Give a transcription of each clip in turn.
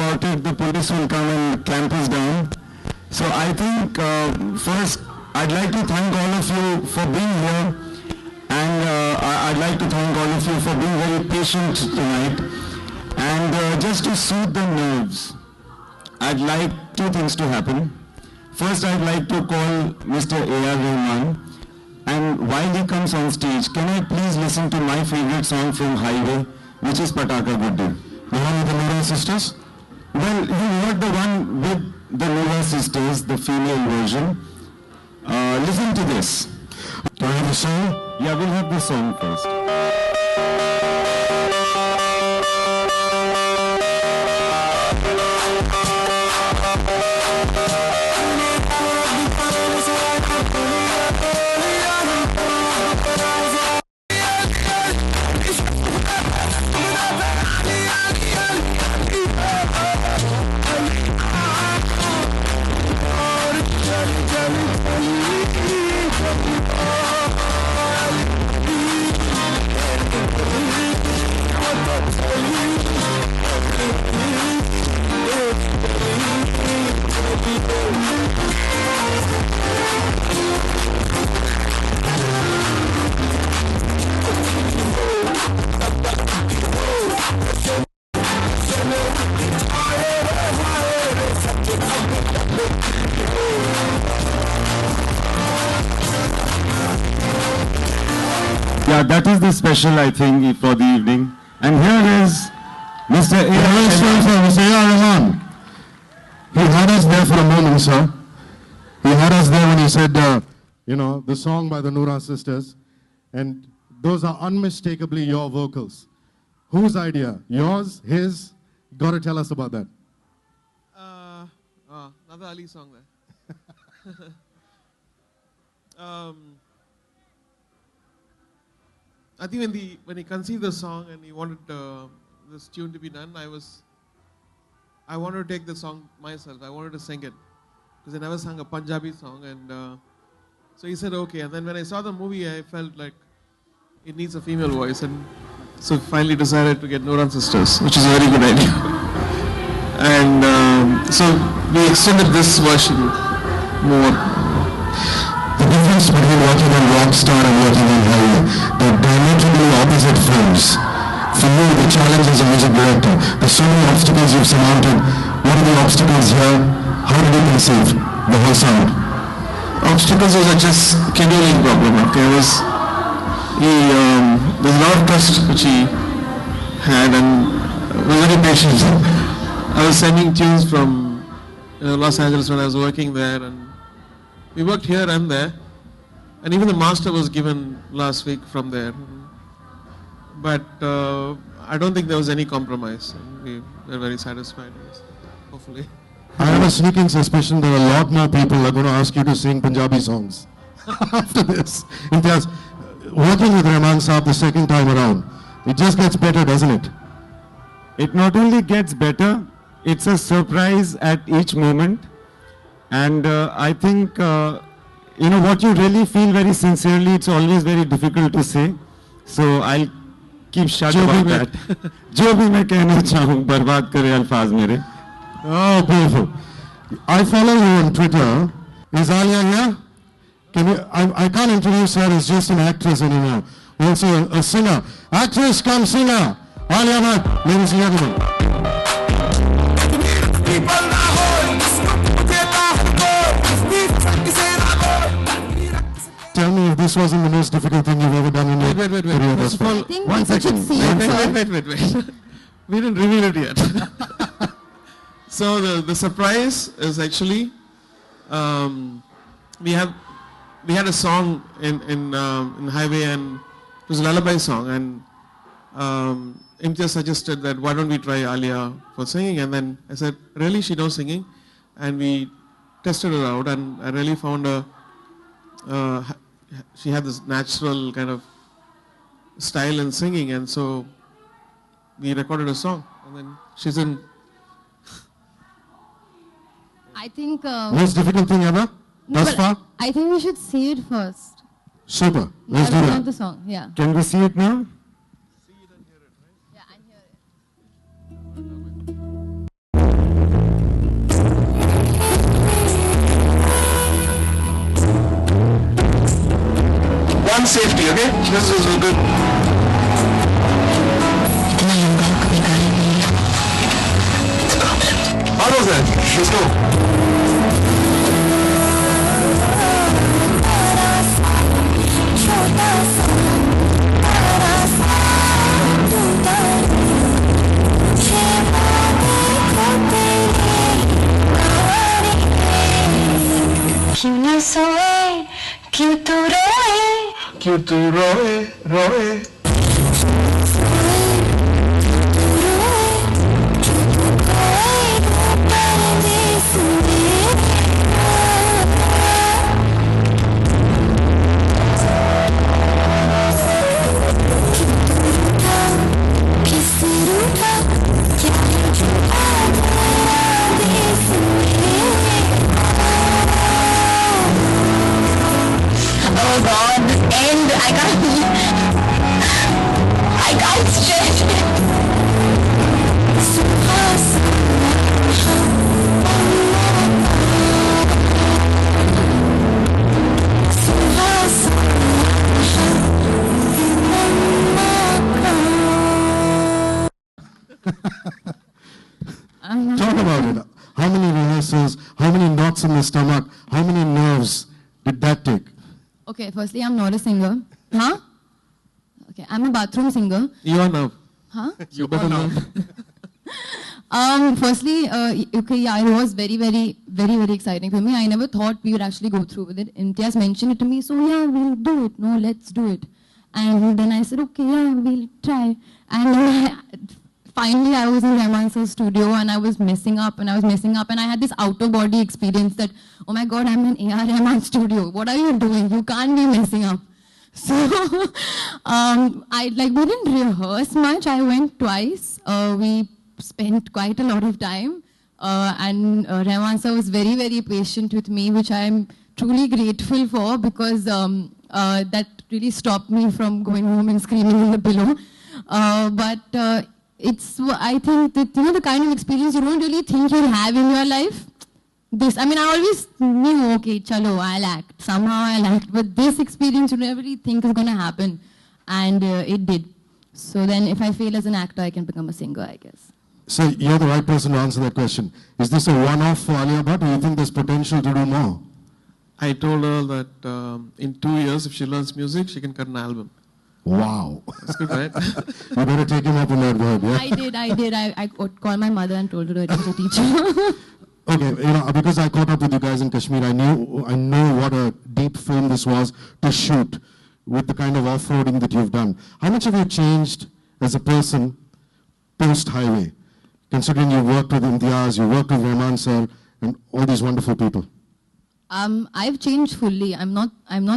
about it, the police will come and clamp us down. So I think first I'd like to thank all of you for being here, and I'd like to thank all of you for being very patient tonight. And just to soothe the nerves, I'd like two things to happen. First, I'd like to call Mr. A.R. Rahman, and while he comes on stage, can I please listen to my favorite song from Highway, which is Pataka Guddu? The one with the Nora sisters? Well, you heard the one with the Nora sisters, the female version. Listen to this. Do I have the song? Yeah, we'll have the song first. Yeah, that is the special, I think, for the evening. And here is Mr. A. Mr. A. Rahman. He had us there for a moment, sir. He had us there when he said, you know, the song by the Noora sisters. And those are unmistakably your vocals. Whose idea? Yours? His? Got to tell us about that. Another Ali song there. I think when he conceived the song and he wanted this tune to be done, I wanted to take the song myself. I wanted to sing it because I never sang a Punjabi song, and so he said okay. And then when I saw the movie, I felt like it needs a female voice, and so finally decided to get Noora sisters, which is a very good idea. And so we extended this version more. The difference between working on Rockstar and working on Highway, they're diametrically opposite films. For you, the challenge as a music director, there's so many obstacles you've surmounted. What are the obstacles here? How did you conceive the whole sound? Obstacles was just scheduling problem. Okay, there's a lot of trust which he had, and was very patient. I was sending tunes from Los Angeles when I was working there, and we worked here and there, and even the master was given last week from there. But I don't think there was any compromise. We were very satisfied, hopefully. I have a sneaking suspicion that a lot more people are going to ask you to sing Punjabi songs after this. Imtiaz, working with Rahman Saab the second time around, it just gets better, doesn't it? It not only gets better, it's a surprise at each moment. And I think, you know, what you really feel very sincerely, it's always very difficult to say. So I'll keep shut about that. जो भी मैं कहना चाहूँ, बर्बाद करे अल्फाज मेरे. Oh, beautiful. I follow you on Twitter. Is Alia here? Can you, I can't introduce her as just an actress anymore. Also a singer. Actress come singer. Alia Bhatt, ladies and gentlemen. Tell me if this wasn't the most difficult thing you've ever done in your career thus far. One second. Wait. We didn't reveal it yet. So the surprise is actually we had a song in Highway, and it was a lullaby song, and Imtiaz suggested that why don't we try Alia for singing, and then I said really she knows singing, and we tested her out, and I really found her she had this natural kind of style in singing, and so we recorded a song, and then she's in. I think... most difficult thing ever? Thus far? I think we should see it first. Super. Let's do that. The song, yeah. Can we see it now? See it and hear it, right? Yeah, and hear it. me, okay? This is so good. Almost there. Let's go. क्यों न सोए, क्यों तू रोए, क्यों तू रोए रोए Oh God, this end, I can't stretch it. Talk about it. How many rehearsals, how many knots in the stomach, how many nerves did that take? Okay, firstly, I'm not a singer. Huh? Okay, I'm a bathroom singer. You are now. Huh? You better now. Firstly, okay, yeah, it was very exciting for me. I never thought we would actually go through with it. Imtiaz mentioned it to me, so yeah, we'll do it. No, let's do it. And then I said, okay, yeah, we'll try. And finally, I was in Rahman sir's studio and I was messing up and I had this out-of-body experience that, oh my God, I'm in A.R. Rahman studio. What are you doing? You can't be messing up. So, we didn't rehearse much. I went twice. We spent quite a lot of time. And Rahman sir was very patient with me, which I am truly grateful for because that really stopped me from going home and screaming in the pillow. I think that, the kind of experience you don't really think you'll have in your life. I always knew, okay, chalo, I'll act. Somehow I'll act. But this experience you never really think is going to happen. And it did. So then if I fail as an actor, I can become a singer, I guess. So you're the right person to answer that question. Is this a one-off for Alia Bhatt, or do you think there's potential to do more? I told her that in 2 years, if she learns music, she can cut an album. Wow. That's good, right? You better take him up on that word, yeah? I did. I called my mother and told her to arrange a teacher. Okay, because I caught up with you guys in Kashmir, I know what a deep film this was to shoot with the kind of off-roading that you've done. How much have you changed as a person post-highway, considering you worked with Imtiaz, you worked with Rahman sir, and all these wonderful people? I've changed fully. I'm not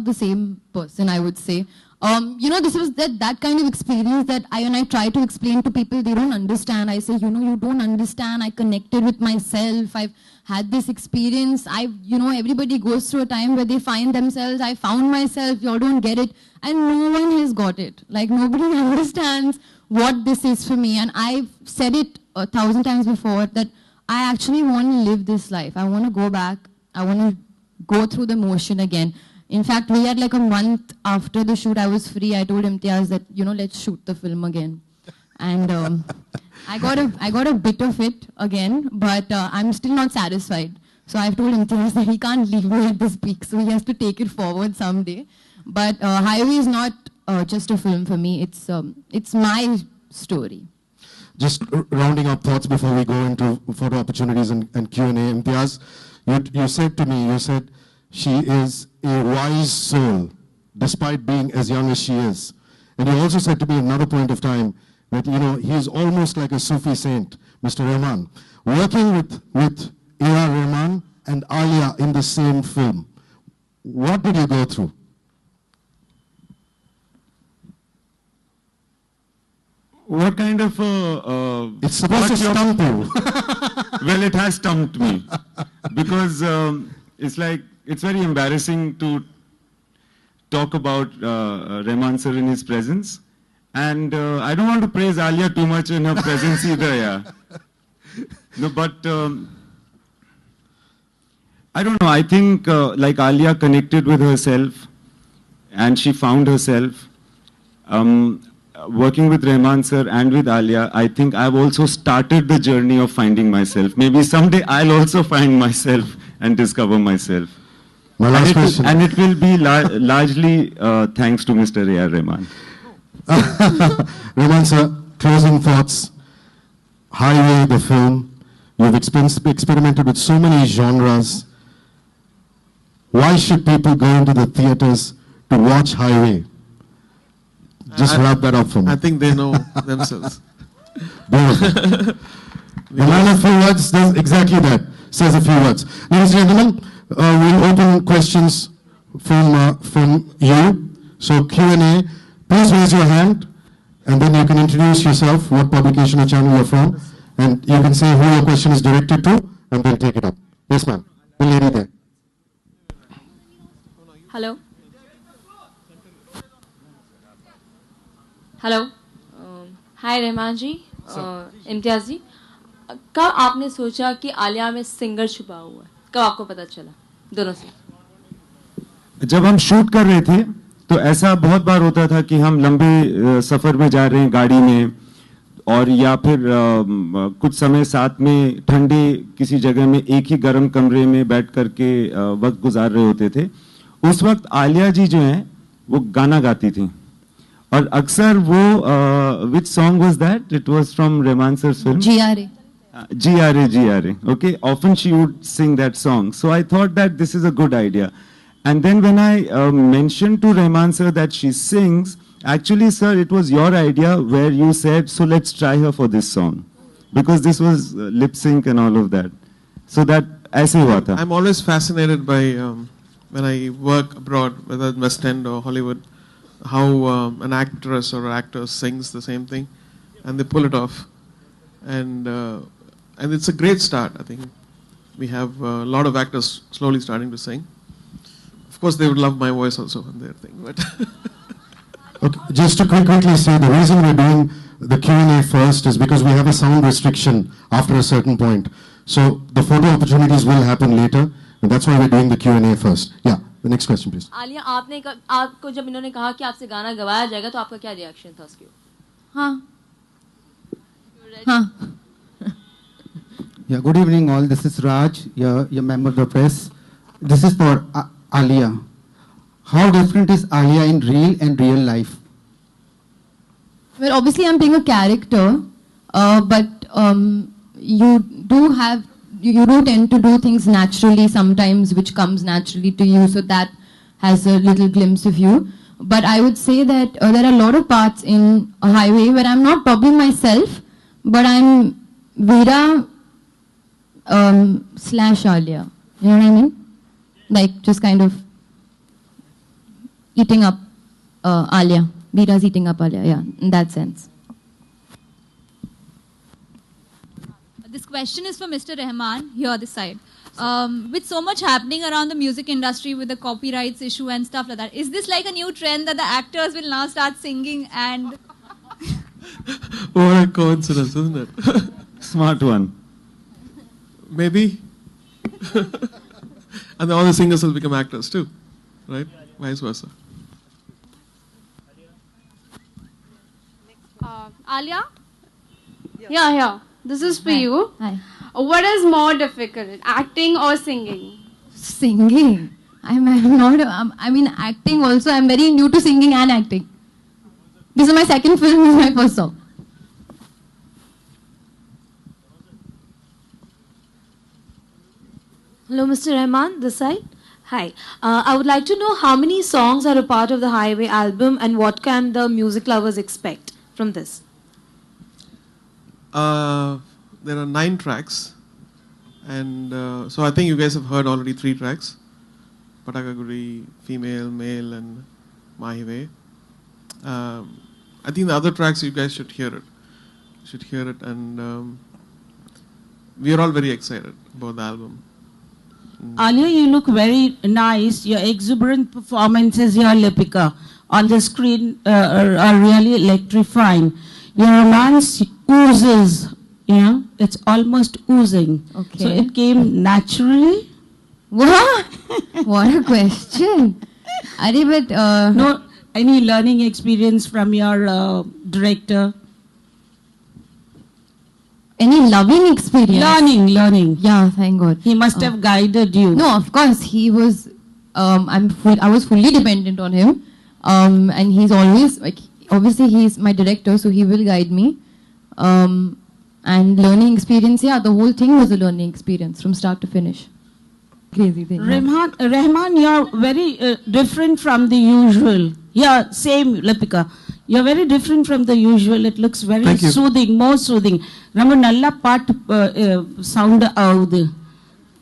the same person, I would say. This was that kind of experience that when I try to explain to people, they don't understand. I say, you don't understand. I connected with myself. I've had this experience. Everybody goes through a time where they find themselves. I found myself. Y'all don't get it. And no one has got it. Like, nobody understands what this is for me. And I've said it 1,000 times before that I actually want to live this life. I want to go back. I want to go through the motion again. In fact, we had like a month after the shoot, I was free. I told Imtiaz that, let's shoot the film again. And I got a bit of it again, but I'm still not satisfied. So I've told Imtiaz that he can't leave me at this peak, so he has to take it forward someday. But Highway is not just a film for me. It's my story. Just rounding up thoughts before we go into photo opportunities and Q&A. Imtiaz, you said to me, she is a wise soul, despite being as young as she is. And you also said to me at another point of time that, he is almost like a Sufi saint, Mr. Rahman. Working with A.R. Rahman and Alia in the same film, what did you go through? What kind of It's supposed to stump you. Well, it has stumped me because it's very embarrassing to talk about Rahman sir in his presence, and I don't want to praise Alia too much in her presence either. Yeah, no, but I don't know. I think like Alia connected with herself and she found herself. Working with Rahman sir and with Alia, I think I've also started the journey of finding myself. Maybe someday I'll also find myself and discover myself. My last question. And it will be largely thanks to Mr. A.R. Rahman. Rahman sir, closing thoughts. Highway, the film. You've experimented with so many genres. Why should people go into the theaters to watch Highway? Just wrap that up for me. I think they know themselves. Beautiful. The man of few words does exactly that. Says a few words. Ladies and gentlemen, we'll open questions from you. So Q&A. Please raise your hand, and then you can introduce yourself, what publication or channel you're from, and you can say who your question is directed to, and then take it up. Yes, ma'am. The lady there. Hello. Hello hi Rahman ji Imtiaz ji कब आपने सोचा कि आलिया में singer छुपा हुआ है कब आपको पता चला दोनों से जब हम शूट कर रहे थे तो ऐसा बहुत बार होता था कि हम लंबे सफर में जा रहे हैं गाड़ी में और या फिर कुछ समय साथ में ठंडे किसी जगह में एक ही गर्म कमरे में बैठ करके वक्त गुजार रहे होते थे उस वक्त आलिया जी जो हैं वो गाना गाती थी और अक्सर वो which song was that? It was from Rahman sir's film. GRA. GRA. Okay, often she would sing that song. So I thought that this is a good idea. And then when I mentioned to Rahman sir that she sings, actually, sir, it was your idea where you said, so let's try her for this song. Because this was lip sync and all of that. So that ऐसे हुआ था. I'm always fascinated by when I work abroad, whether in West End or Hollywood, how an actress or actor sings the same thing, and they pull it off, and it's a great start. I think we have a lot of actors slowly starting to sing. Of course, they would love my voice also on their thing, but. Okay, just to quickly say, the reason we're doing the Q&A first is because we have a sound restriction after a certain point. So the photo opportunities will happen later, and that's why we're doing the Q&A first. Yeah. The next question, please. Alia आपको जब इन्होंने कहा कि आपसे गाना गवाया जाएगा तो आपका क्या रिएक्शन था उसके ऊपर? हाँ. Yeah, good evening all. This is Raj, your member of the press. This is for Alia. How different is Alia in real life? Well, obviously I'm playing a character, but you do tend to do things naturally sometimes, which comes naturally to you, so that has a little glimpse of you. But I would say that there are a lot of parts in a Highway where I'm not probably myself, but I'm Veera / Alia. You know what I mean? Like just kind of eating up Alia. Veera's eating up Alia, yeah, in that sense. This question is for Mr. Rahman, here this side. With so much happening around the music industry with the copyrights issue and stuff like that, is this like a new trend that the actors will now start singing and... What a coincidence, isn't it? Smart one. Maybe. And then all the singers will become actors too, right? Vice versa. Alia? Yeah. This is for you. Hi. What is more difficult, acting or singing? Singing? I'm not, I mean acting also, I'm very new to singing and acting. This is my second film, this is my first song. Hello, Mr. Rahman, this side. Hi. I would like to know how many songs are a part of the Highway album and what can the music lovers expect from this? There are 9 tracks, and so I think you guys have heard already 3 tracks: Patakaguri, Female, Male, and Mahive. I think the other tracks you guys should hear it. And we are all very excited about the album. Alia, you look very nice. Your exuberant performances, your Lipika on the screen are really electrifying. Your romance oozes, it's almost oozing. Okay. So it came naturally? What? What a question. Arey, but no, any learning experience from your director? Any loving experience? Learning. Yeah, thank God. He must have guided you. No, of course. He was, I was fully dependent on him. And he's always, like, obviously he's my director, so he will guide me. And learning experience, yeah, the whole thing was a learning experience from start to finish. Crazy thing. Rahman, you're very different from the usual. Yeah, same, Lipika. You're very different from the usual. It looks very soothing, more soothing. Remember, nalla part sound avudu.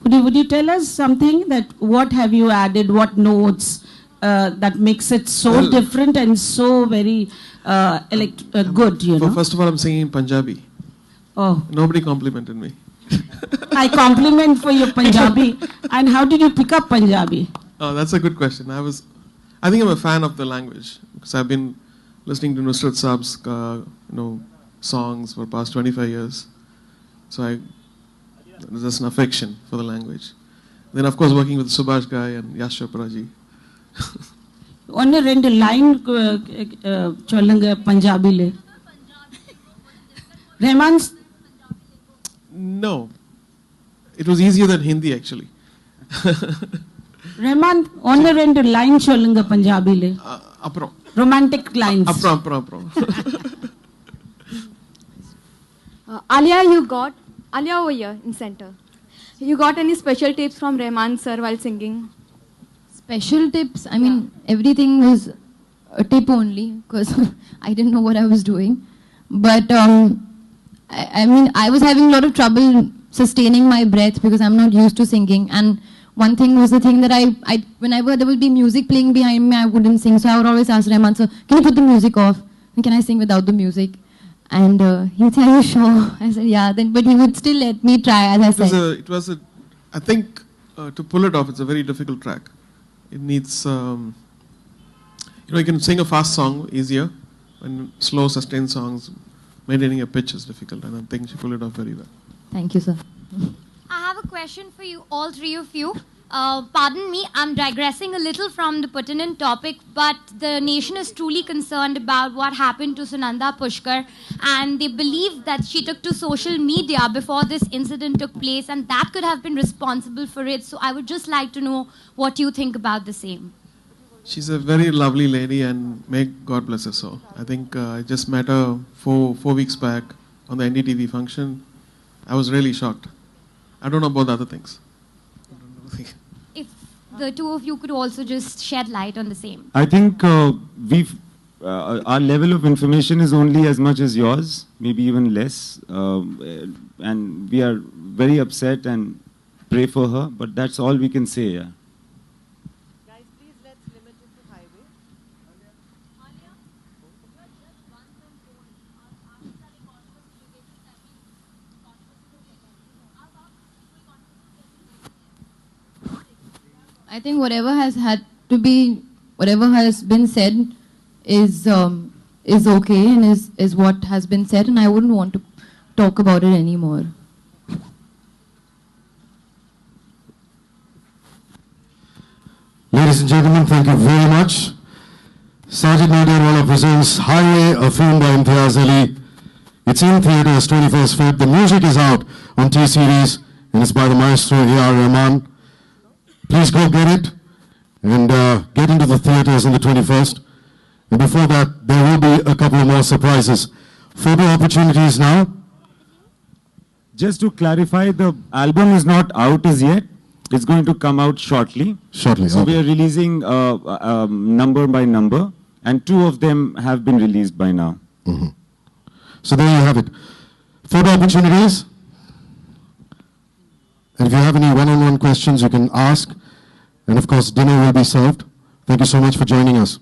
Would you tell us something that what have you added, what notes that makes it so different and so very good, you know? First of all, I'm singing in Punjabi. Oh. Nobody complimented me. I compliment for your Punjabi. And how did you pick up Punjabi? Oh, that's a good question. I think I'm a fan of the language because I've been listening to Nusrat Saab's, songs for the past 25 years. So there's just an affection for the language. Then, of course, working with Subhash Ghai and Yash Chopra ji. Only rendu line cholunga Punjabi le. Rahman's. No, it was easier than Hindi actually. Rahman, only rendu line cholunga Punjabi le. Apro. Romantic lines. Apro. Alia over here in center. You got any special tips from Rahman sir while singing? Special tips? I mean, everything was a tip only because I didn't know what I was doing. But I mean, I was having a lot of trouble sustaining my breath because I'm not used to singing. And one thing was the thing that whenever there would be music playing behind me, I wouldn't sing. So I would always ask Rahman, sir, can you put the music off? And can I sing without the music? And he'd say, are you sure? I said, yeah. But he would still let me try, as I said. I think to pull it off, it's a very difficult track. It needs, you can sing a fast song easier, and slow, sustained songs, maintaining a pitch is difficult, and I think she pulled it off very well. Thank you, sir. I have a question for you, all three of you. Pardon me, I'm digressing a little from the pertinent topic, but the nation is truly concerned about what happened to Sunanda Pushkar, and they believe that she took to social media before this incident took place, and that could have been responsible for it. So I would just like to know what you think about the same. She's a very lovely lady, and may God bless her soul. I think I just met her four weeks back on the NDTV function. I was really shocked. I don't know about the other things. If the two of you could also just shed light on the same. I think our level of information is only as much as yours, maybe even less. And we are very upset and pray for her, but that's all we can say. Yeah. Guys, please let's limit it to highway. I think whatever has been said is okay and is what has been said, and I wouldn't want to talk about it anymore. Ladies and gentlemen, thank you very much. Sajid Nadeerwala presents Highway, a film by Imtiaz Ali. It's in theaters 21st Feb. The music is out on T-Series, and it's by the maestro A.R. Rahman. Please go get it and get into the theaters on the 21st. And before that, there will be a couple of more surprises. Photo opportunities now. Just to clarify, the album is not out as yet. It's going to come out shortly. So we are releasing number by number, and 2 of them have been released by now. Mm-hmm. So there you have it. Photo opportunities. And if you have any one-on-one questions, you can ask. And of course, dinner will be served. Thank you so much for joining us.